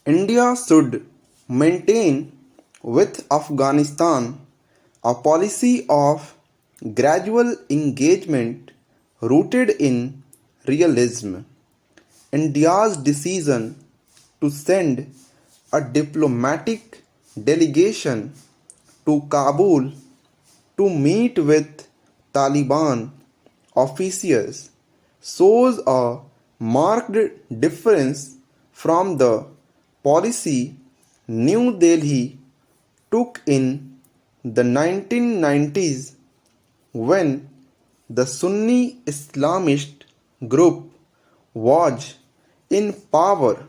India should maintain with Afghanistan a policy of gradual engagement rooted in realism. India's decision to send a diplomatic delegation to Kabul to meet with Taliban officials shows a marked difference from the policy New Delhi took in the 1990s when the Sunni Islamist group was in power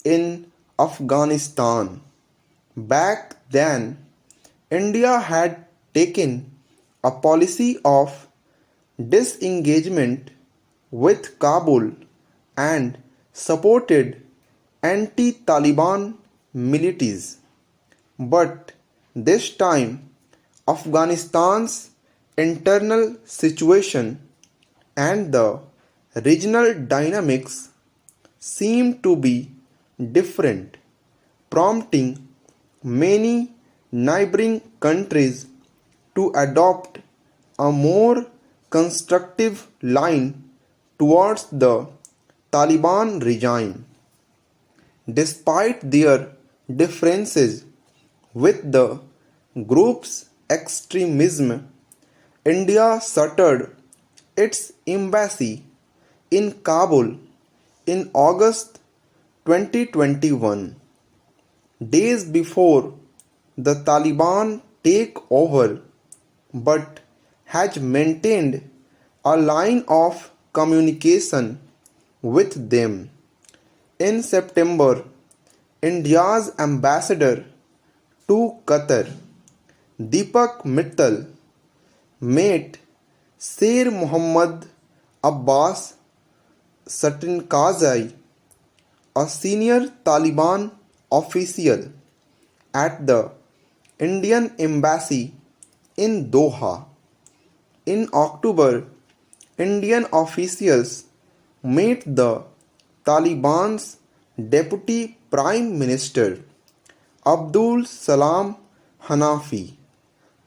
in Afghanistan. Back then, India had taken a policy of disengagement with Kabul and supported anti-Taliban militias. But this time, Afghanistan's internal situation and the regional dynamics seem to be different, prompting many neighboring countries to adopt a more constructive line towards the Taliban regime. Despite their differences with the group's extremism, India shuttered its embassy in Kabul in August 2021, days before the Taliban take over, but has maintained a line of communication with them. In September, India's ambassador to Qatar, Deepak Mittal, met Sir Mohammad Abbas Satinqazai, a senior Taliban official, at the Indian embassy in Doha. In October, Indian officials met the Taliban's Deputy Prime Minister Abdul Salam Hanafi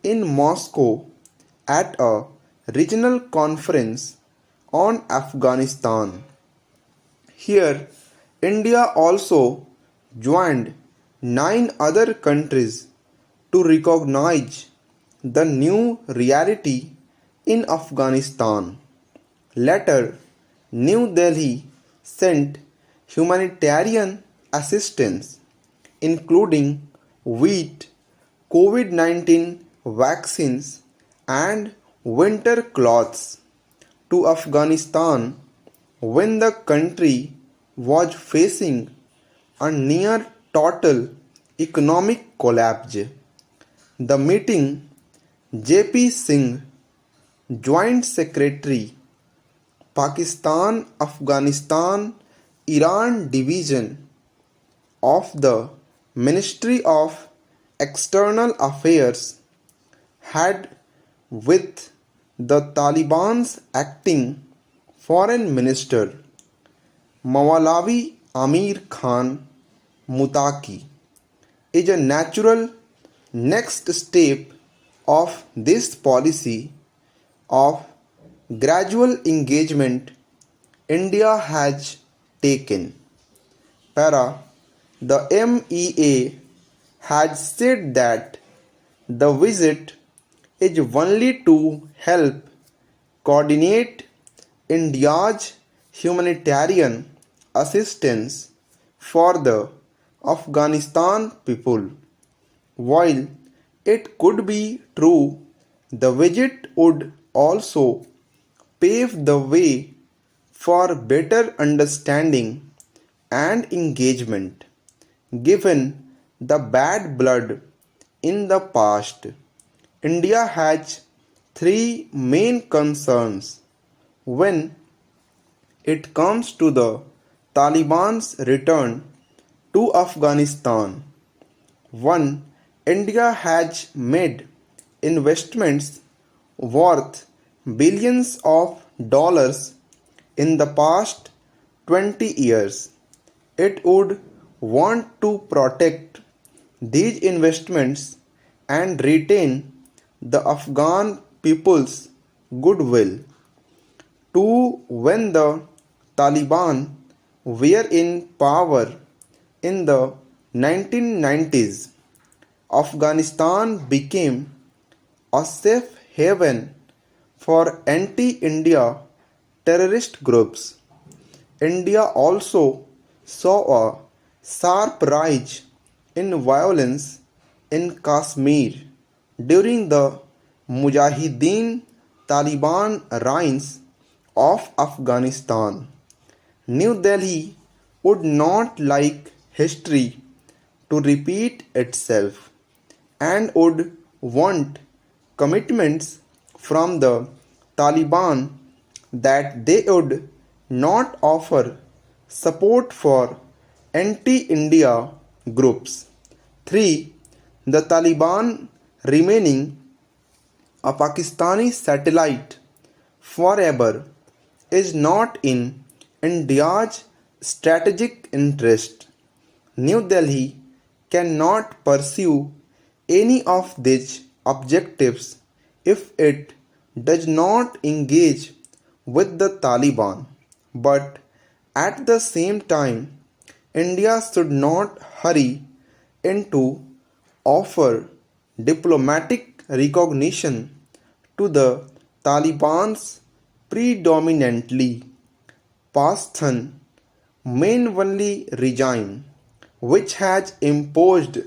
in Moscow at a regional conference on Afghanistan. Here, India also joined 9 other countries to recognize the new reality in Afghanistan. Later, New Delhi sent humanitarian assistance, including wheat, COVID-19 vaccines, and winter clothes, to Afghanistan when the country was facing a near total economic collapse. The meeting, J.P. Singh, Joint Secretary, Pakistan Afghanistan Iran Division of the Ministry of External Affairs, had with the Taliban's acting Foreign Minister Maulavi Amir Khan Mutaki, is a natural next step of this policy of gradual engagement India has taken. The MEA has said that the visit is only to help coordinate India's humanitarian assistance for the Afghanistan people. While it could be true, the visit would also pave the way for better understanding and engagement, given the bad blood in the past. India has 3 main concerns when it comes to the Taliban's return to Afghanistan. 1. India has made investments worth billions of dollars in the past 20 years. It would want to protect these investments and retain the Afghan people's goodwill. Two, when the Taliban were in power in the 1990s, Afghanistan became a safe haven for anti India terrorist groups. India also saw a sharp rise in violence in Kashmir during the Mujahideen Taliban reigns of Afghanistan. New Delhi would not like history to repeat itself and would want commitments from the Taliban that they would not offer support for anti India groups. 3. The Taliban remaining a Pakistani satellite forever is not in India's strategic interest. New Delhi cannot pursue any of these objectives if it does not engage with the Taliban. But at the same time, India should not hurry into offer diplomatic recognition to the Taliban's predominantly Pashtun Mainwali regime, which has imposed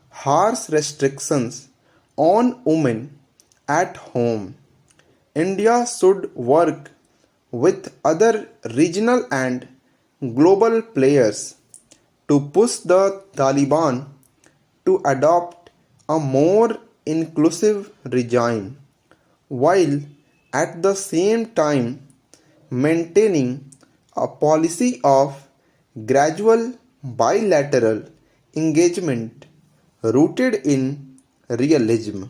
harsh restrictions on women at home. India should work with other regional and global players to push the Taliban to adopt a more inclusive regime, while at the same time maintaining a policy of gradual bilateral engagement rooted in realism.